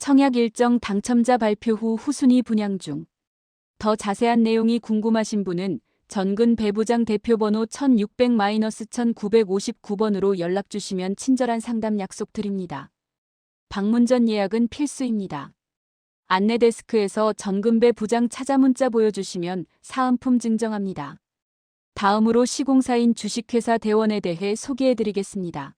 청약 일정 당첨자 발표 후 후순위 분양 중. 더 자세한 내용이 궁금하신 분은 전근 배부장 대표번호 1600-1959번으로 연락주시면 친절한 상담 약속드립니다. 방문 전 예약은 필수입니다. 안내 데스크에서 전근배 부장 찾아 문자 보여주시면 사은품 증정합니다. 다음으로 시공사인 주식회사 대원에 대해 소개해드리겠습니다.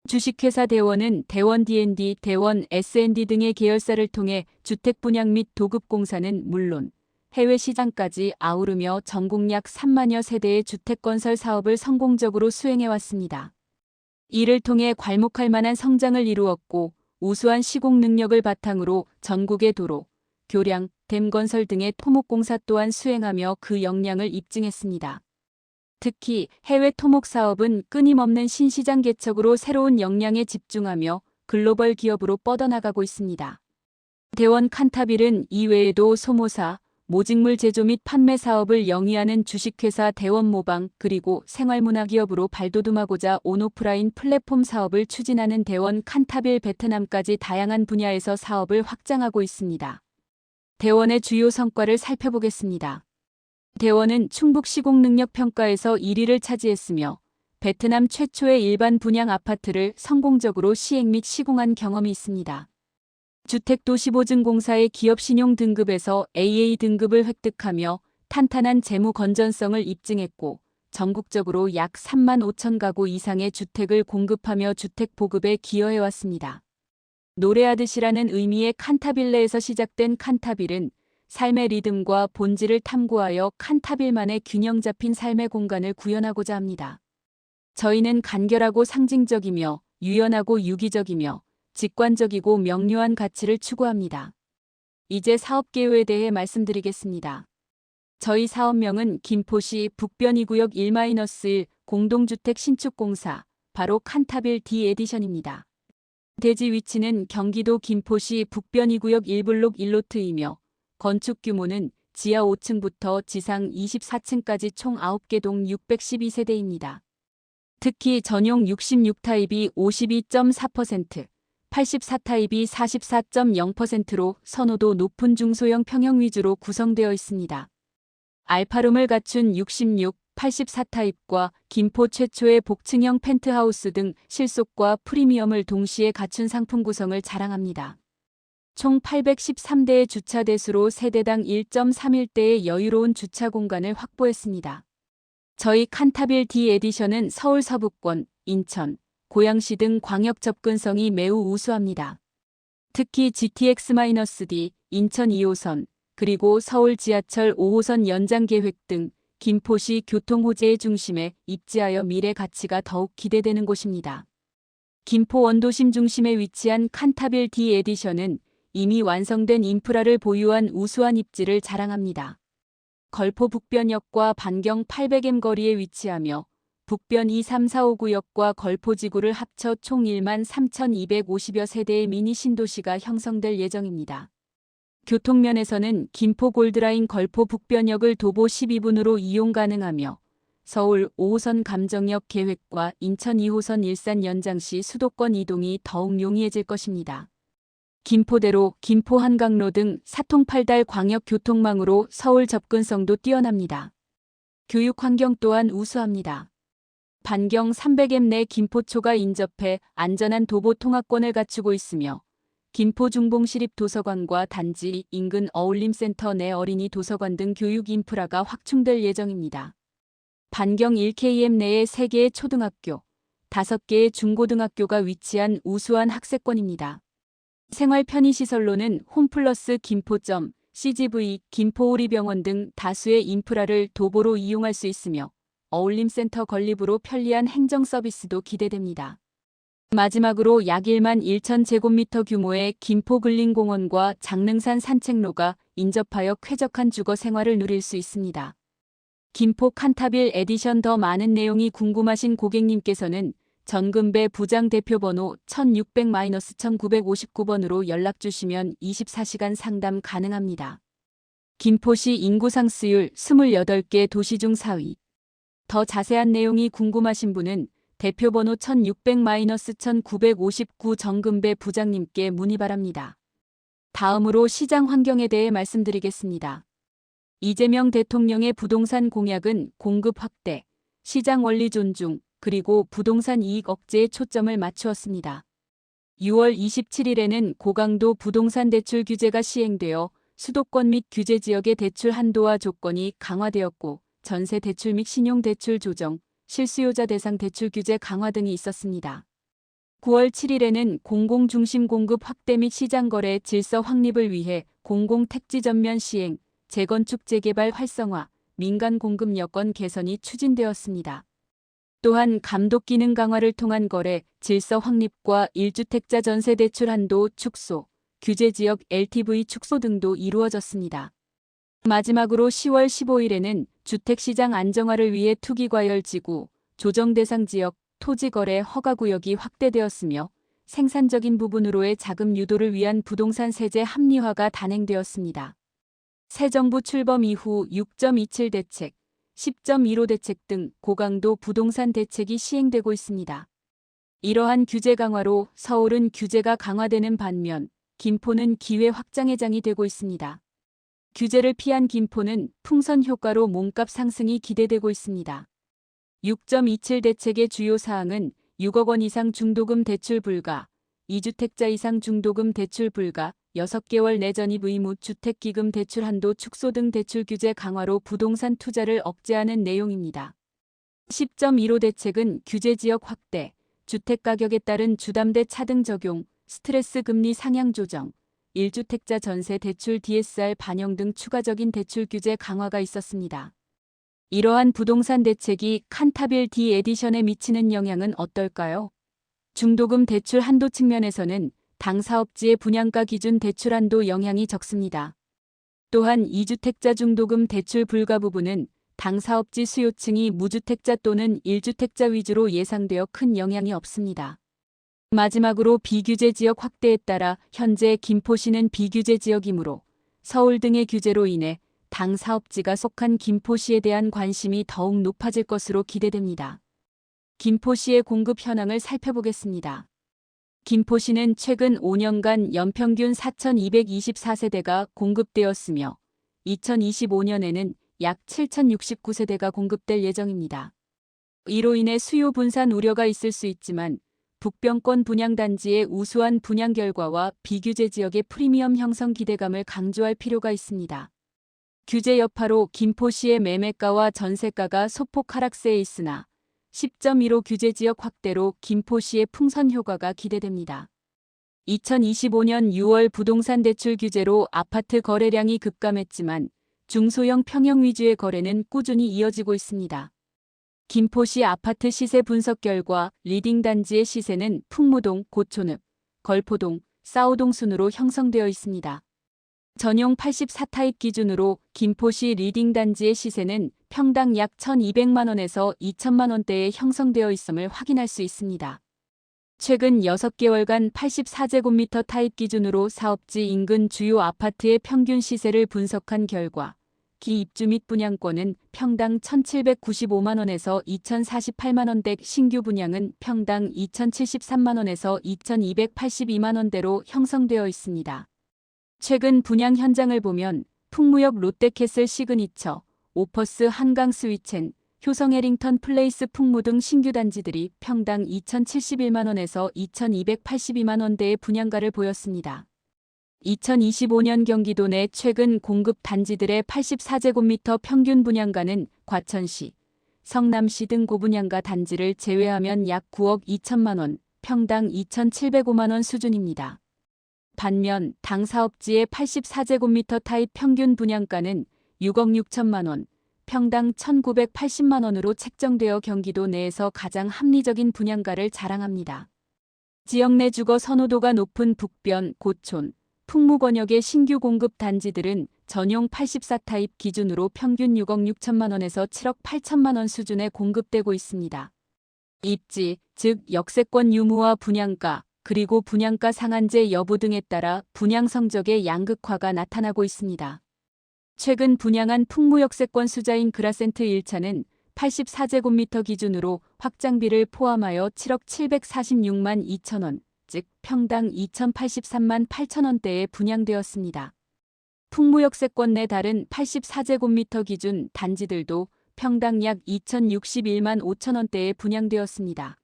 주식회사 대원은 대원 D&D, 대원 S&D 등의 계열사를 통해 주택 분양 및 도급 공사는 물론 해외 시장까지 아우르며 전국 약 3만여 세대의 주택 건설 사업을 성공적으로 수행해왔습니다. 이를 통해 괄목할 만한 성장을 이루었고 우수한 시공 능력을 바탕으로 전국의 도로, 교량, 댐 건설 등의 토목공사 또한 수행하며 그 역량을 입증했습니다. 특히 해외 토목 사업은 끊임없는 신시장 개척으로 새로운 역량에 집중하며 글로벌 기업으로 뻗어나가고 있습니다. 대원 칸타빌은 이외에도 소모사, 모직물 제조 및 판매 사업을 영위하는 주식회사 대원모방 그리고 생활문화기업으로 발돋움하고자 온오프라인 플랫폼 사업을 추진하는 대원 칸타빌 베트남까지 다양한 분야에서 사업을 확장하고 있습니다. 대원의 주요 성과를 살펴보겠습니다. 대원은 충북 시공능력 평가에서 1위를 차지했으며 베트남 최초의 일반 분양 아파트를 성공적으로 시행 및 시공한 경험이 있습니다. 주택도시보증공사의 기업신용 등급에서 AA 등급을 획득하며 탄탄한 재무 건전성을 입증했고 전국적으로 약 3만 5천 가구 이상의 주택을 공급하며 주택 보급에 기여해왔습니다. 노래하듯이라는 의미의 칸타빌레에서 시작된 칸타빌은 삶의 리듬과 본질을 탐구하여 칸타빌만의 균형 잡힌 삶의 공간을 구현하고자 합니다. 저희는 간결하고 상징적이며 유연하고 유기적이며 직관적이고 명료한 가치를 추구합니다. 이제 사업 개요에 대해 말씀드리겠습니다. 저희 사업명은 김포시 북변 2구역 1-1 공동주택 신축공사, 바로 칸타빌 D 에디션입니다. 대지 위치는 경기도 김포시 북변 2구역 1블록 1로트이며 건축 규모는 지하 5층부터 지상 24층까지 총 9개 동 612세대입니다. 특히 전용 66타입이 52.4%, 84타입이 44.0%로 선호도 높은 중소형 평형 위주로 구성되어 있습니다. 알파룸을 갖춘 66, 84타입과 김포 최초의 복층형 펜트하우스 등 실속과 프리미엄을 동시에 갖춘 상품 구성을 자랑합니다. 총 813대의 주차 대수로 세대당 1.31대의 여유로운 주차 공간을 확보했습니다. 저희 칸타빌 D 에디션은 서울 서북권, 인천, 고양시 등 광역 접근성이 매우 우수합니다. 특히 GTX-D, 인천 2호선, 그리고 서울 지하철 5호선 연장 계획 등 김포시 교통 호재의 중심에 입지하여 미래 가치가 더욱 기대되는 곳입니다. 김포 원도심 중심에 위치한 칸타빌 D 에디션은 이미 완성된 인프라를 보유한 우수한 입지를 자랑합니다. 걸포 북변역과 반경 800m 거리에 위치하며 북변 2, 3, 4, 5구역과 걸포지구를 합쳐 총 1만 3,250여 세대의 미니 신도시가 형성될 예정입니다. 교통면에서는 김포 골드라인 걸포 북변역을 도보 12분으로 이용 가능하며 서울 5호선 감정역 계획과 인천 2호선 일산 연장 시 수도권 이동이 더욱 용이해질 것입니다. 김포대로, 김포 한강로 등 사통팔달 광역 교통망으로 서울 접근성도 뛰어납니다. 교육 환경 또한 우수합니다. 반경 300m 내 김포초가 인접해 안전한 도보 통학권을 갖추고 있으며 김포 중봉시립도서관과 단지 인근 어울림센터 내 어린이 도서관 등 교육 인프라가 확충될 예정입니다. 반경 1km 내에 3개의 초등학교, 5개의 중고등학교가 위치한 우수한 학세권입니다. 생활 편의시설로는 홈플러스 김포점, CGV, 김포오리병원 등 다수의 인프라를 도보로 이용할 수 있으며 어울림센터 건립으로 편리한 행정 서비스도 기대됩니다. 마지막으로 약 1만 1천 제곱미터 규모의 김포근린공원과 장능산 산책로가 인접하여 쾌적한 주거 생활을 누릴 수 있습니다. 김포 칸타빌 에디션 더 많은 내용이 궁금하신 고객님께서는 전근배 부장 대표번호 1600-1959번으로 연락주시면 24시간 상담 가능합니다. 김포시 인구 상수율 28개 도시 중 4위. 더 자세한 내용이 궁금하신 분은 대표번호 1600-1959 전근배 부장님께 문의 바랍니다. 다음으로 시장 환경에 대해 말씀드리겠습니다. 이재명 대통령의 부동산 공약은 공급 확대, 시장 원리 존중, 그리고 부동산 이익 억제에 초점을 맞추었습니다. 6월 27일에는 고강도 부동산 대출 규제가 시행되어 수도권 및 규제 지역의 대출 한도와 조건이 강화되었고 전세 대출 및 신용 대출 조정, 실수요자 대상 대출 규제 강화 등이 있었습니다. 9월 7일에는 공공중심 공급 확대 및 시장 거래 질서 확립을 위해 공공택지 전면 시행, 재건축 재개발 활성화, 민간 공급 여건 개선이 추진되었습니다. 또한 감독 기능 강화를 통한 거래, 질서 확립과 1주택자 전세 대출 한도 축소, 규제 지역 LTV 축소 등도 이루어졌습니다. 마지막으로 10월 15일에는 주택시장 안정화를 위해 투기과열지구, 조정 대상 지역, 토지거래 허가구역이 확대되었으며 생산적인 부분으로의 자금 유도를 위한 부동산 세제 합리화가 단행되었습니다. 새 정부 출범 이후 6.27 대책, 10.15 대책 등 고강도 부동산 대책이 시행되고 있습니다. 이러한 규제 강화로 서울은 규제가 강화되는 반면 김포는 기회 확장의 장이 되고 있습니다. 규제를 피한 김포는 풍선 효과로 몸값 상승이 기대되고 있습니다. 6.27 대책의 주요 사항은 6억 원 이상 중도금 대출 불가, 2주택자 이상 중도금 대출 불가, 6개월 내 전입 의무 주택기금 대출 한도 축소 등 대출 규제 강화로 부동산 투자를 억제하는 내용입니다. 10.15 대책은 규제 지역 확대, 주택가격에 따른 주담대 차등 적용, 스트레스 금리 상향 조정, 1주택자 전세 대출 DSR 반영 등 추가적인 대출 규제 강화가 있었습니다. 이러한 부동산 대책이 칸타빌 D 에디션에 미치는 영향은 어떨까요? 중도금 대출 한도 측면에서는 당 사업지의 분양가 기준 대출 한도 영향이 적습니다. 또한 2주택자 중도금 대출 불가 부분은 당 사업지 수요층이 무주택자 또는 1주택자 위주로 예상되어 큰 영향이 없습니다. 마지막으로 비규제 지역 확대에 따라 현재 김포시는 비규제 지역이므로 서울 등의 규제로 인해 당 사업지가 속한 김포시에 대한 관심이 더욱 높아질 것으로 기대됩니다. 김포시의 공급 현황을 살펴보겠습니다. 김포시는 최근 5년간 연평균 4,224세대가 공급되었으며 2025년에는 약 7,069세대가 공급될 예정입니다. 이로 인해 수요 분산 우려가 있을 수 있지만 북병권 분양단지의 우수한 분양 결과와 비규제 지역의 프리미엄 형성 기대감을 강조할 필요가 있습니다. 규제 여파로 김포시의 매매가와 전세가가 소폭 하락세에 있으나 10.15 규제 지역 확대로 김포시의 풍선 효과가 기대됩니다. 2025년 6월 부동산 대출 규제로 아파트 거래량이 급감했지만 중소형 평형 위주의 거래는 꾸준히 이어지고 있습니다. 김포시 아파트 시세 분석 결과 리딩 단지의 시세는 풍무동, 고촌읍, 걸포동, 싸우동 순으로 형성되어 있습니다. 전용 84타입 기준으로 김포시 리딩 단지의 시세는 평당 약 1,200만 원에서 2,000만 원대에 형성되어 있음을 확인할 수 있습니다. 최근 6개월간 84제곱미터 타입 기준으로 사업지 인근 주요 아파트의 평균 시세를 분석한 결과 기입주 및 분양권은 평당 1,795만 원에서 2,048만 원대, 신규 분양은 평당 2,073만 원에서 2,282만 원대로 형성되어 있습니다. 최근 분양 현장을 보면 풍무역 롯데캐슬 시그니처, 오퍼스 한강 스위첸, 효성 해링턴 플레이스 풍무 등 신규 단지들이 평당 2,071만 원에서 2,282만 원대의 분양가를 보였습니다. 2025년 경기도 내 최근 공급 단지들의 84제곱미터 평균 분양가는 과천시, 성남시 등 고분양가 단지를 제외하면 약 9억 2천만 원, 평당 2,705만 원 수준입니다. 반면 당 사업지의 84제곱미터 타입 평균 분양가는 6억 6천만 원, 평당 1,980만 원으로 책정되어 경기도 내에서 가장 합리적인 분양가를 자랑합니다. 지역 내 주거 선호도가 높은 북변, 고촌, 풍무권역의 신규 공급 단지들은 전용 84타입 기준으로 평균 6억 6천만 원에서 7억 8천만 원 수준에 공급되고 있습니다. 입지, 즉 역세권 유무와 분양가, 그리고 분양가 상한제 여부 등에 따라 분양 성적의 양극화가 나타나고 있습니다. 최근 분양한 풍무역세권 수자인 그라센트 1차는 84제곱미터 기준으로 확장비를 포함하여 7억 746만 2천 원, 즉 평당 2,083만 8천 원대에 분양되었습니다. 풍무역세권 내 다른 84제곱미터 기준 단지들도 평당 약 2,061만 5천 원대에 분양되었습니다.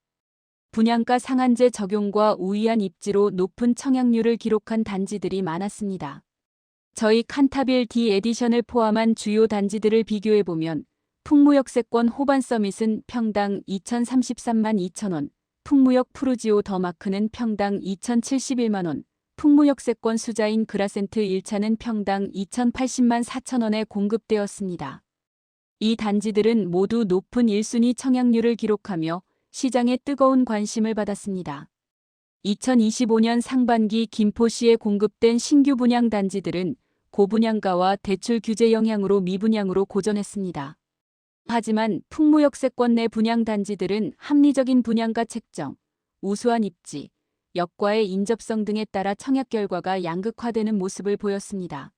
분양가 상한제 적용과 우위한 입지로 높은 청약률을 기록한 단지들이 많았습니다. 저희 칸타빌 D 에디션을 포함한 주요 단지들을 비교해보면 풍무역세권 호반 서밋은 평당 2,033만 2천 원, 풍무역 푸르지오 더마크는 평당 2,071만 원, 풍무역세권 수자인 그라센트 1차는 평당 2,080만 4천 원에 공급되었습니다. 이 단지들은 모두 높은 1순위 청약률을 기록하며 시장에 뜨거운 관심을 받았습니다. 2025년 상반기 김포시에 공급된 신규 분양 단지들은 고분양가와 대출 규제 영향으로 미분양으로 고전했습니다. 하지만 풍무역세권 내 분양 단지들은 합리적인 분양가 책정, 우수한 입지, 역과의 인접성 등에 따라 청약 결과가 양극화되는 모습을 보였습니다.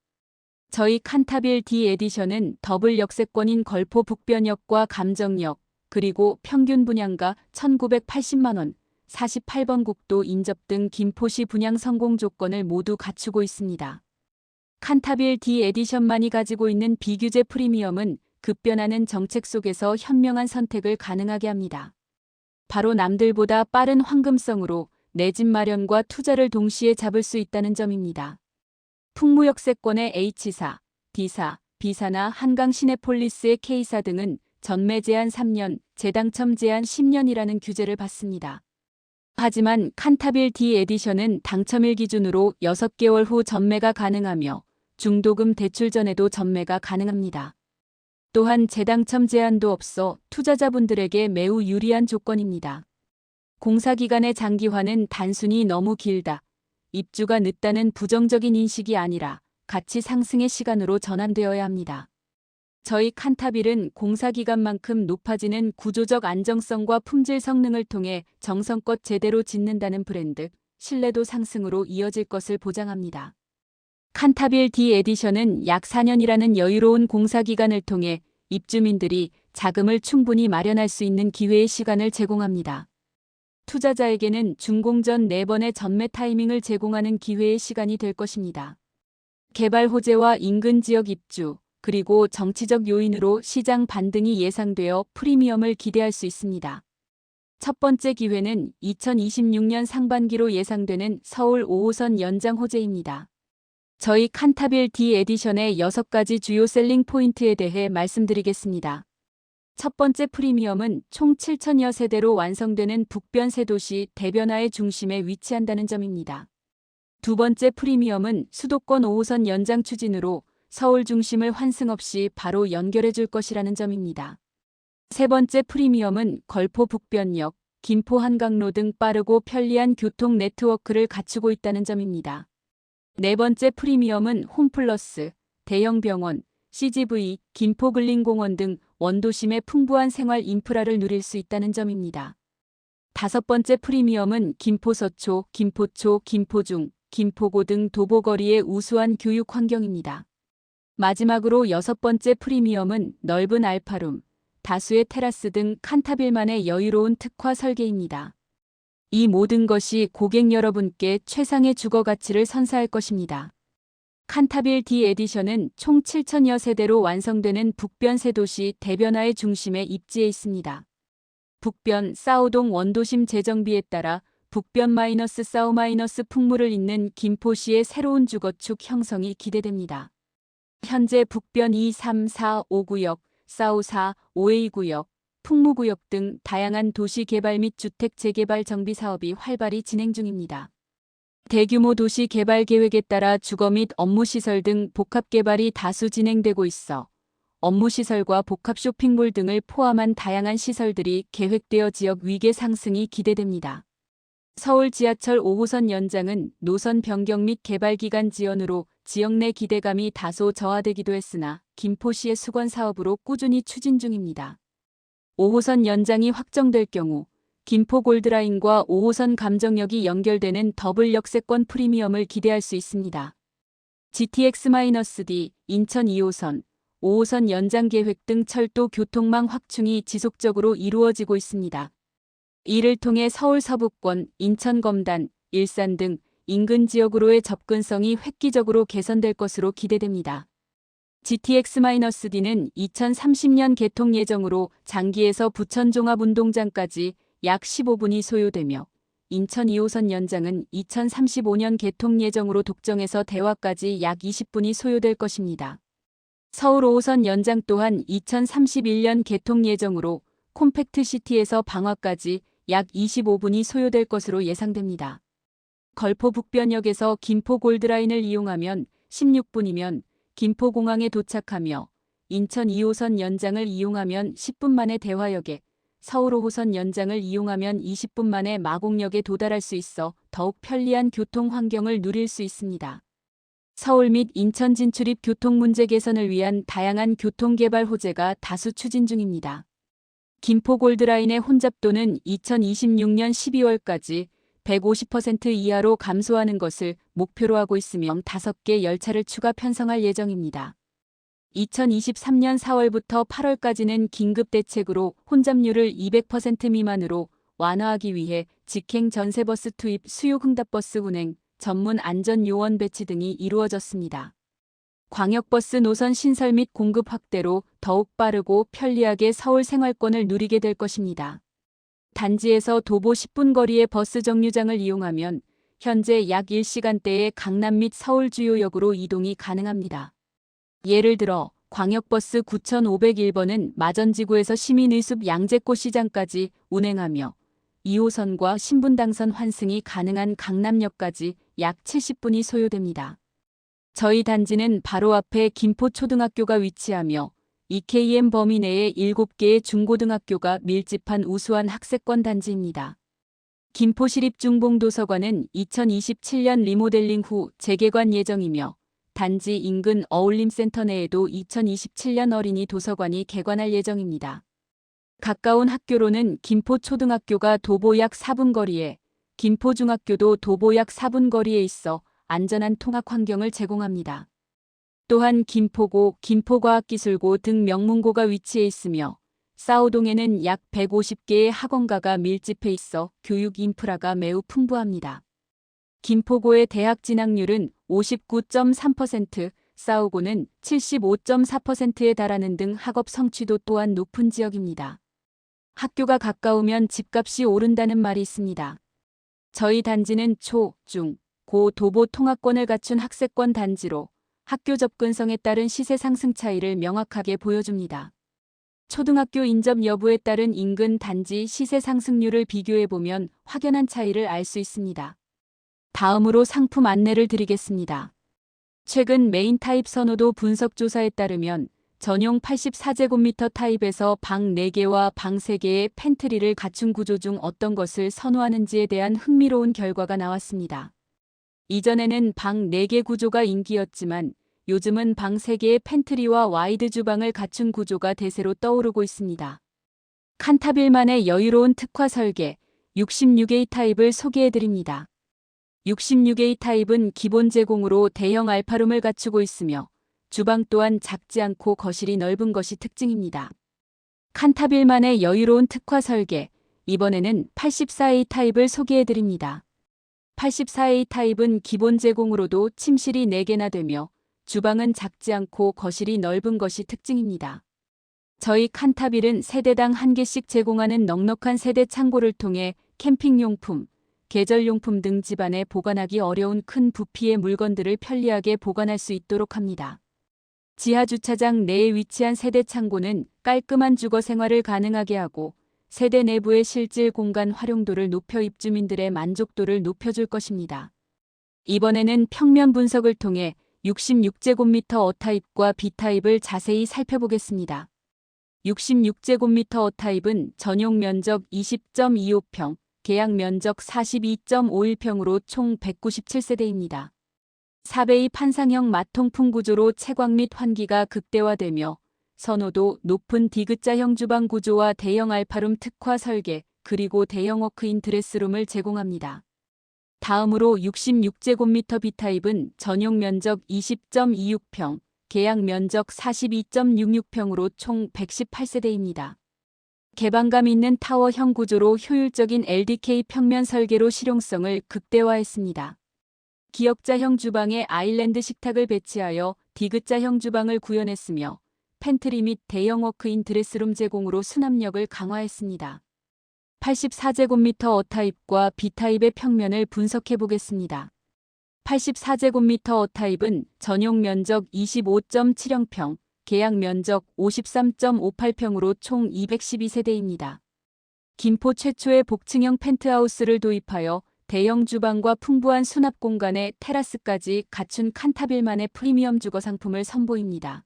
저희 칸타빌 D 에디션은 더블 역세권인 걸포 북변역과 감정역, 그리고 평균 분양가 1,980만 원, 48번 국도 인접 등 김포시 분양 성공 조건을 모두 갖추고 있습니다. 칸타빌 D 에디션만이 가지고 있는 비규제 프리미엄은 급변하는 정책 속에서 현명한 선택을 가능하게 합니다. 바로 남들보다 빠른 황금성으로 내 집 마련과 투자를 동시에 잡을 수 있다는 점입니다. 풍무역세권의 H사, D사, B사나 한강 시내폴리스의 K사 등은 전매 제한 3년, 재당첨 제한 10년이라는 규제를 받습니다. 하지만 칸타빌 D 에디션은 당첨일 기준으로 6개월 후 전매가 가능하며 중도금 대출 전에도 전매가 가능합니다. 또한 재당첨 제한도 없어 투자자분들에게 매우 유리한 조건입니다. 공사기간의 장기화는 단순히 너무 길다, 입주가 늦다는 부정적인 인식이 아니라 가치 상승의 시간으로 전환되어야 합니다. 저희 칸타빌은 공사기간만큼 높아지는 구조적 안정성과 품질 성능을 통해 정성껏 제대로 짓는다는 브랜드, 신뢰도 상승으로 이어질 것을 보장합니다. 칸타빌 D 에디션은 약 4년이라는 여유로운 공사기간을 통해 입주민들이 자금을 충분히 마련할 수 있는 기회의 시간을 제공합니다. 투자자에게는 준공 전 4번의 전매 타이밍을 제공하는 기회의 시간이 될 것입니다. 개발 호재와 인근 지역 입주, 그리고 정치적 요인으로 시장 반등이 예상되어 프리미엄을 기대할 수 있습니다. 첫 번째 기회는 2026년 상반기로 예상되는 서울 5호선 연장 호재입니다. 저희 칸타빌 D 에디션의 6가지 주요 셀링 포인트에 대해 말씀드리겠습니다. 첫 번째 프리미엄은 총 7,000여 세대로 완성되는 북변 세도시 대변화의 중심에 위치한다는 점입니다. 두 번째 프리미엄은 수도권 5호선 연장 추진으로 서울 중심을 환승 없이 바로 연결해 줄 것이라는 점입니다. 세 번째 프리미엄은 걸포 북변역, 김포 한강로 등 빠르고 편리한 교통 네트워크를 갖추고 있다는 점입니다. 네 번째 프리미엄은 홈플러스, 대형 병원, CGV, 김포근린공원 등 원도심의 풍부한 생활 인프라를 누릴 수 있다는 점입니다. 다섯 번째 프리미엄은 김포서초, 김포초, 김포중, 김포고 등 도보거리의 우수한 교육 환경입니다. 마지막으로 여섯 번째 프리미엄은 넓은 알파룸, 다수의 테라스 등 칸타빌만의 여유로운 특화 설계입니다. 이 모든 것이 고객 여러분께 최상의 주거 가치를 선사할 것입니다. 칸타빌 D 에디션은 총 7,000여 세대로 완성되는 북변 세도시 대변화의 중심에 입지해 있습니다. 북변 싸우동 원도심 재정비에 따라 북변 싸우 풍무를 잇는 김포시의 새로운 주거축 형성이 기대됩니다. 현재 북변 2, 3, 4, 5구역, 싸우 4, 5A구역, 풍무구역 등 다양한 도시 개발 및 주택 재개발 정비 사업이 활발히 진행 중입니다. 대규모 도시 개발 계획에 따라 주거 및 업무시설 등 복합개발이 다수 진행되고 있어 업무시설과 복합 쇼핑몰 등을 포함한 다양한 시설들이 계획되어 지역 위계 상승이 기대됩니다. 서울 지하철 5호선 연장은 노선 변경 및 개발 기간 지연으로 지역 내 기대감이 다소 저하되기도 했으나 김포시의 수건 사업으로 꾸준히 추진 중입니다. 5호선 연장이 확정될 경우 김포 골드라인과 5호선 감정역이 연결되는 더블 역세권 프리미엄을 기대할 수 있습니다. GTX-D, 인천 2호선, 5호선 연장 계획 등 철도 교통망 확충이 지속적으로 이루어지고 있습니다. 이를 통해 서울 서부권, 인천 검단, 일산 등 인근 지역으로의 접근성이 획기적으로 개선될 것으로 기대됩니다. GTX-D는 2030년 개통 예정으로 장기에서 부천 종합운동장까지 약 15분이 소요되며 인천 2호선 연장은 2035년 개통 예정으로 독정에서 대화까지 약 20분이 소요될 것입니다. 서울 5호선 연장 또한 2031년 개통 예정으로 콤팩트시티에서 방화까지 약 25분이 소요될 것으로 예상됩니다. 걸포 북변역에서 김포 골드라인을 이용하면 16분이면 김포공항에 도착하며 인천 2호선 연장을 이용하면 10분 만에 대화역에, 서울 5호선 연장을 이용하면 20분 만에 마곡역에 도달할 수 있어 더욱 편리한 교통 환경을 누릴 수 있습니다. 서울 및 인천 진출입 교통 문제 개선을 위한 다양한 교통개발 호재가 다수 추진 중입니다. 김포 골드라인의 혼잡도는 2026년 12월까지 150% 이하로 감소하는 것을 목표로 하고 있으며 5개 열차를 추가 편성할 예정입니다. 2023년 4월부터 8월까지는 긴급대책으로 혼잡률을 200% 미만으로 완화하기 위해 직행 전세버스 투입, 수요 응답버스 운행, 전문 안전요원 배치 등이 이루어졌습니다. 광역버스 노선 신설 및 공급 확대로 더욱 빠르고 편리하게 서울 생활권을 누리게 될 것입니다. 단지에서 도보 10분 거리의 버스 정류장을 이용하면 현재 약 1시간대의 강남 및 서울 주요역으로 이동이 가능합니다. 예를 들어 광역버스 9501번은 마전지구에서 시민의숲 양재꽃 시장까지 운행하며 2호선과 신분당선 환승이 가능한 강남역까지 약 70분이 소요됩니다. 저희 단지는 바로 앞에 김포초등학교가 위치하며 EKM 범위 내에 7개의 중고등학교가 밀집한 우수한 학세권 단지입니다. 김포시립중봉도서관은 2027년 리모델링 후 재개관 예정이며 단지 인근 어울림센터 내에도 2027년 어린이 도서관이 개관할 예정입니다. 가까운 학교로는 김포초등학교가 도보 약 4분 거리에, 김포중학교도 도보 약 4분 거리에 있어 안전한 통학 환경을 제공합니다. 또한 김포고, 김포과학기술고 등 명문고가 위치해 있으며 싸우동에는 약 150개의 학원가가 밀집해 있어 교육 인프라가 매우 풍부합니다. 김포고의 대학 진학률은 59.3%, 싸우고는 75.4%에 달하는 등 학업 성취도 또한 높은 지역입니다. 학교가 가까우면 집값이 오른다는 말이 있습니다. 저희 단지는 초, 중, 고 도보 통학권을 갖춘 학세권 단지로 학교 접근성에 따른 시세 상승 차이를 명확하게 보여줍니다. 초등학교 인접 여부에 따른 인근 단지 시세 상승률을 비교해보면 확연한 차이를 알 수 있습니다. 다음으로 상품 안내를 드리겠습니다. 최근 메인 타입 선호도 분석 조사에 따르면 전용 84제곱미터 타입에서 방 4개와 방 3개의 팬트리를 갖춘 구조 중 어떤 것을 선호하는지에 대한 흥미로운 결과가 나왔습니다. 이전에는 방 4개 구조가 인기였지만 요즘은 방 3개의 팬트리와 와이드 주방을 갖춘 구조가 대세로 떠오르고 있습니다. 칸타빌만의 여유로운 특화 설계 66A 타입을 소개해드립니다. 66A 타입은 기본 제공으로 대형 알파룸을 갖추고 있으며 주방 또한 작지 않고 거실이 넓은 것이 특징입니다. 칸타빌만의 여유로운 특화 설계, 이번에는 84A 타입을 소개해드립니다. 84A 타입은 기본 제공으로도 침실이 4개나 되며 주방은 작지 않고 거실이 넓은 것이 특징입니다. 저희 칸타빌은 세대당 1개씩 제공하는 넉넉한 세대 창고를 통해 캠핑용품, 계절용품 등 집안에 보관하기 어려운 큰 부피의 물건들을 편리하게 보관할 수 있도록 합니다. 지하 주차장 내에 위치한 세대 창고는 깔끔한 주거 생활을 가능하게 하고 세대 내부의 실질 공간 활용도를 높여 입주민들의 만족도를 높여줄 것입니다. 이번에는 평면 분석을 통해 66제곱미터 어타입과 B타입을 자세히 살펴보겠습니다. 66제곱미터 어타입은 전용 면적 20.25평, 계약 면적 42.51평으로 총 197세대입니다. 4베이 판상형 마통풍 구조로 채광 및 환기가 극대화되며 선호도 높은 디귿자형 주방 구조와 대형 알파룸 특화 설계, 그리고 대형 워크인 드레스룸을 제공합니다. 다음으로 66제곱미터 B타입은 전용 면적 20.26평, 계약 면적 42.66평으로 총 118세대입니다. 개방감 있는 타워형 구조로 효율적인 LDK 평면 설계로 실용성을 극대화했습니다. 기역자형 주방에 아일랜드 식탁을 배치하여 디귿자형 주방을 구현했으며 팬트리 및 대형 워크인 드레스룸 제공으로 수납력을 강화했습니다. 84제곱미터 어타입과 B타입의 평면을 분석해 보겠습니다. 84제곱미터 어타입은 전용 면적 25.70평, 계약 면적 53.58평으로 총 212세대입니다. 김포 최초의 복층형 펜트하우스를 도입하여 대형 주방과 풍부한 수납 공간에 테라스까지 갖춘 칸타빌만의 프리미엄 주거 상품을 선보입니다.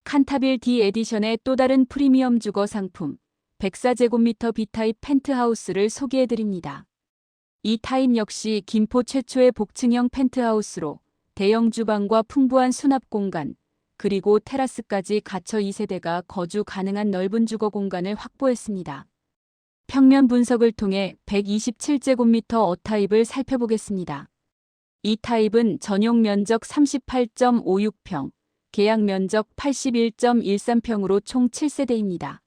칸타빌 D 에디션의 또 다른 프리미엄 주거 상품, 104제곱미터 B타입 펜트하우스를 소개해드립니다. 이 타입 역시 김포 최초의 복층형 펜트하우스로 대형 주방과 풍부한 수납 공간, 그리고 테라스까지 갖춰 2세대가 거주 가능한 넓은 주거 공간을 확보했습니다. 평면 분석을 통해 127제곱미터 어타입을 살펴보겠습니다. 이 타입은 전용 면적 38.56평, 계약 면적 81.13평으로 총 7세대입니다.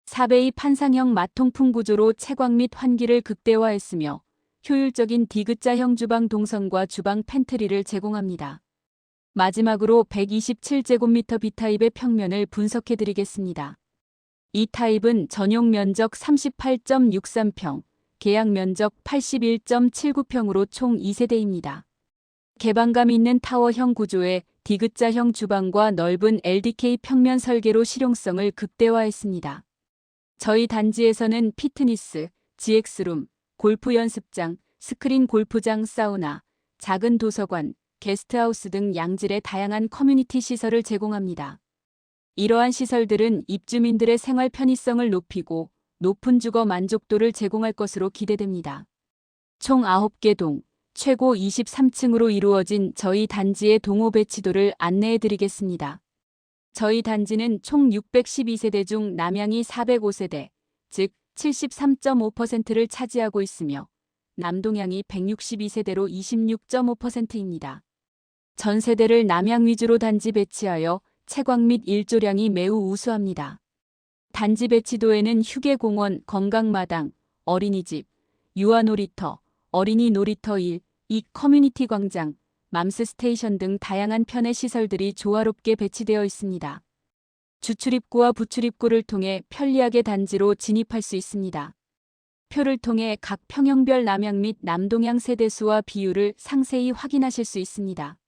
4베이 판상형 마통풍 구조로 채광 및 환기를 극대화했으며 효율적인 디귿자형 주방 동선과 주방 팬트리를 제공합니다. 마지막으로 127제곱미터 B타입의 평면을 분석해드리겠습니다. 이 타입은 전용 면적 38.63평, 계약 면적 81.79평으로 총 2세대입니다. 개방감 있는 타워형 구조에 디귿자형 주방과 넓은 LDK 평면 설계로 실용성을 극대화했습니다. 저희 단지에서는 피트니스, GX룸, 골프 연습장, 스크린 골프장 사우나, 작은 도서관, 게스트하우스 등 양질의 다양한 커뮤니티 시설을 제공합니다. 이러한 시설들은 입주민들의 생활 편의성을 높이고 높은 주거 만족도를 제공할 것으로 기대됩니다. 총 9개 동, 최고 23층으로 이루어진 저희 단지의 동호 배치도를 안내해 드리겠습니다. 저희 단지는 총 612세대 중 남향이 405세대, 즉 73.5%를 차지하고 있으며 남동향이 162세대로 26.5%입니다. 전 세대를 남향 위주로 단지 배치하여 채광 및 일조량이 매우 우수합니다. 단지 배치도에는 휴게공원, 건강마당, 어린이집, 유아놀이터, 어린이 놀이터 1, 2 커뮤니티 광장, 맘스 스테이션 등 다양한 편의 시설들이 조화롭게 배치되어 있습니다. 주출입구와 부출입구를 통해 편리하게 단지로 진입할 수 있습니다. 표를 통해 각 평형별 남향 및 남동향 세대수와 비율을 상세히 확인하실 수 있습니다.